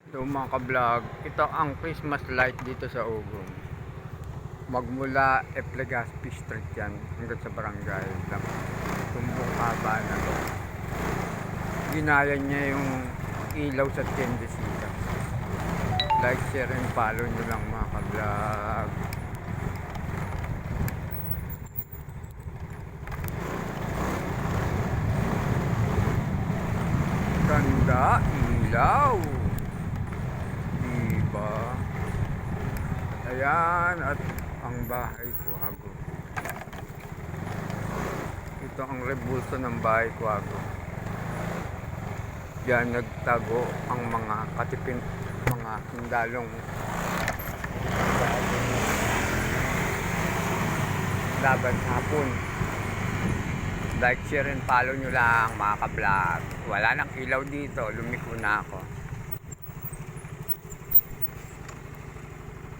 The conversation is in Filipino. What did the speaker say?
So mga ka-vlog, ito ang Christmas light dito sa Ugong. Magmula F. Legazpi Street yan hanggang sa barangay lang. Tumbong haba na to. Ginaya niya yung ilaw sa Tiendesita. Like, share, and follow nyo lang mga ka-vlog. Ganda, ilaw. Diba? Ayan, at ang bahay Kuwago. Ito ang rebulso ng bahay Kuwago. Diyan nagtago ang mga katipin, mga sundalong laban sa hapon. Like, share, and follow nyo lang mga ka-vlog. Wala nang ilaw dito, lumiko na ako.